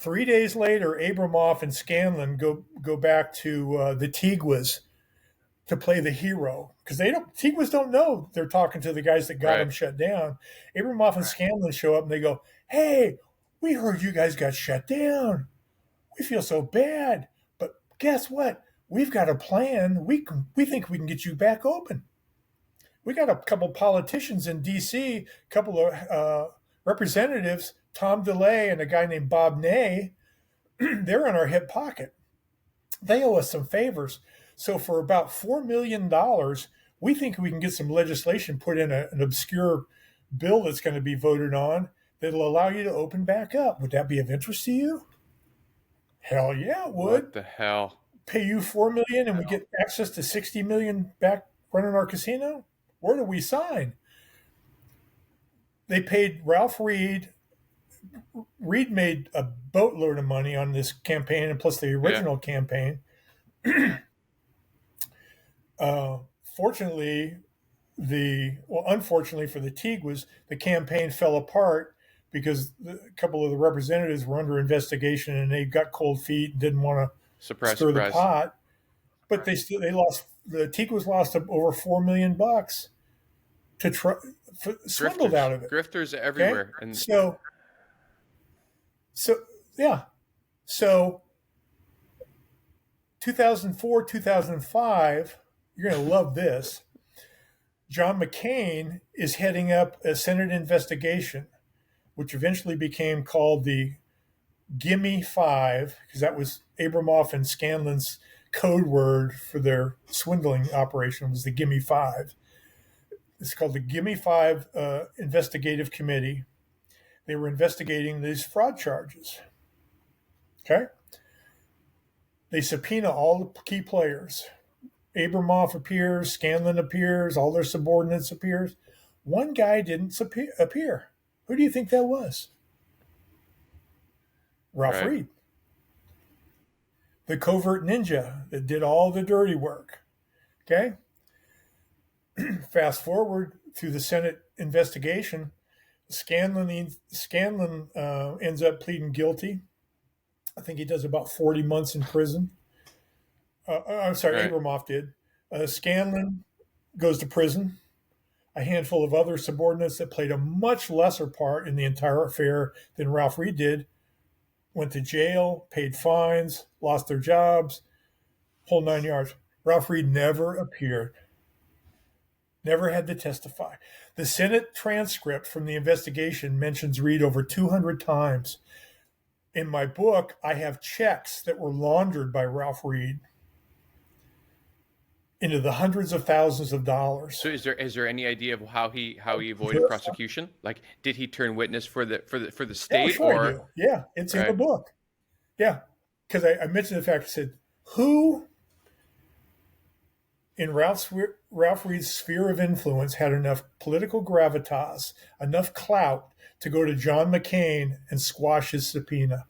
3 days later, Abramoff and Scanlon go back to the Tiguas to play the hero because Tiguas don't know they're talking to the guys that got them shut down. Abramoff and Scanlon show up and they go, "Hey, we heard you guys got shut down. We feel so bad, but guess what? We've got a plan. We think we can get you back open. We got a couple politicians in D.C., a couple of representatives, Tom DeLay and a guy named Bob Ney. They're in our hip pocket. They owe us some favors. So for about $4 million, we think we can get some legislation put in an obscure bill that's going to be voted on that'll allow you to open back up. Would that be of interest to you?" Hell yeah, it would. What the hell? Pay you $4 million and we get access to $60 million back running our casino? Where do we sign? They paid Ralph Reed. Reed made a boatload of money on this campaign, and plus the original campaign. Unfortunately for the Tiguas, the campaign fell apart because a couple of the representatives were under investigation and they got cold feet and didn't want to stir the pot. But the Tiguas lost over $4 million to swindled out of it. Grifters everywhere. Okay? And So 2004, 2005, you're going to love this. John McCain is heading up a Senate investigation, which eventually became called the Gimme Five, because that was Abramoff and Scanlon's code word for their swindling operation was the Gimme Five. It's called the Gimme Five Investigative Committee. They were investigating these fraud charges. Okay? They subpoena all the key players. Abramoff appears, Scanlon appears, all their subordinates appears. One guy didn't appear. Who do you think that was? Ralph Reed. The covert ninja that did all the dirty work. Okay? Fast forward through the Senate investigation, Scanlon ends up pleading guilty. I think he does about 40 months in prison. Abramoff did. Scanlon goes to prison. A handful of other subordinates that played a much lesser part in the entire affair than Ralph Reed did went to jail, paid fines, lost their jobs, whole 9 yards. Ralph Reed never appeared, never had to testify. The Senate transcript from the investigation mentions Reed over 200 times. In my book, I have checks that were laundered by Ralph Reed into the hundreds of thousands of dollars. So is there any idea of how he avoided prosecution? Like, did he turn witness for the state? Yeah, sure I do. Yeah, it's in the book. Yeah, because I mentioned the fact I said, who in Ralph Reed's sphere of influence had enough political gravitas, enough clout to go to John McCain and squash his subpoena?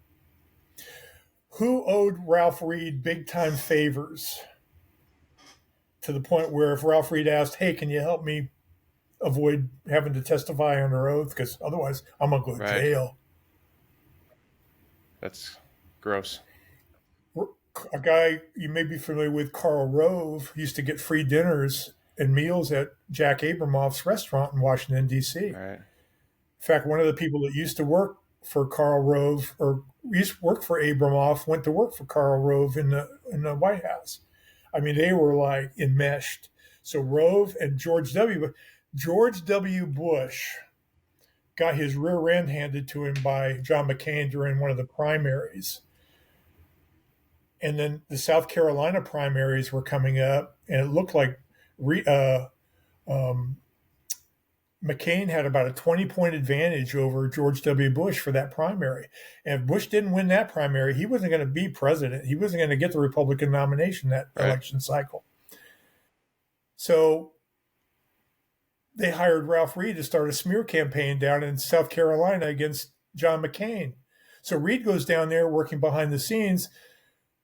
Who owed Ralph Reed big-time favors to the point where if Ralph Reed asked, "Hey, can you help me avoid having to testify under oath? Because otherwise I'm going to go to jail." That's gross. A guy you may be familiar with, Karl Rove, used to get free dinners and meals at Jack Abramoff's restaurant in Washington, D.C. Right. In fact, one of the people that used to work for Karl Rove or used to work for Abramoff went to work for Karl Rove in the White House. I mean, they were like enmeshed. So Rove and George W. Bush got his rear end handed to him by John McCain during one of the primaries. And then the South Carolina primaries were coming up, and it looked like McCain had about a 20-point advantage over George W. Bush for that primary. And if Bush didn't win that primary, he wasn't going to be president. He wasn't going to get the Republican nomination that election cycle. So they hired Ralph Reed to start a smear campaign down in South Carolina against John McCain. So Reed goes down there working behind the scenes,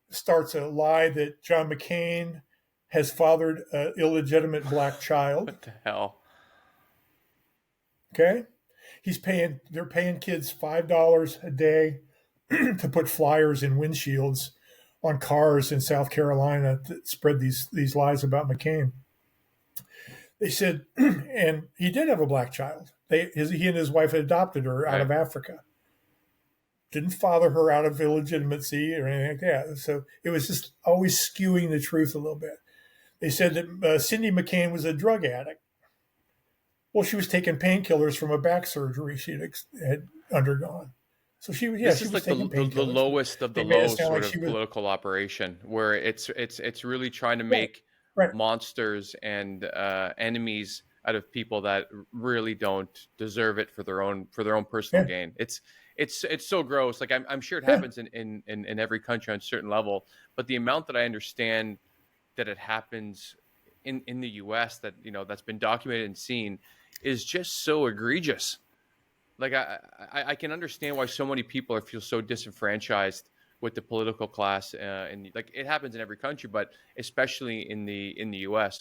starts a lie that John McCain has fathered an illegitimate black child. What the hell? Okay, they're paying kids $5 a day to put flyers in windshields on cars in South Carolina that spread these lies about McCain. They said, and he did have a black child. He and his wife had adopted her out Right. of Africa. Didn't father her out of illegitimacy or anything like that. So it was just always skewing the truth a little bit. They said that Cindy McCain was a drug addict. Well, she was taking painkillers from a back surgery she had undergone. So she This she is was like taking the painkillers. lowest of the They made it low sound like sort she of was political operation, where it's really trying to right, make right, monsters and enemies out of people that really don't deserve it for their own personal yeah, gain. It's so gross. Like I'm sure it yeah, happens in every country on a certain level, but the amount that I understand that it happens in the US that that's been documented and seen is just so egregious. Like I can understand why so many people feel so disenfranchised with the political class, and like it happens in every country, but especially in the U.S.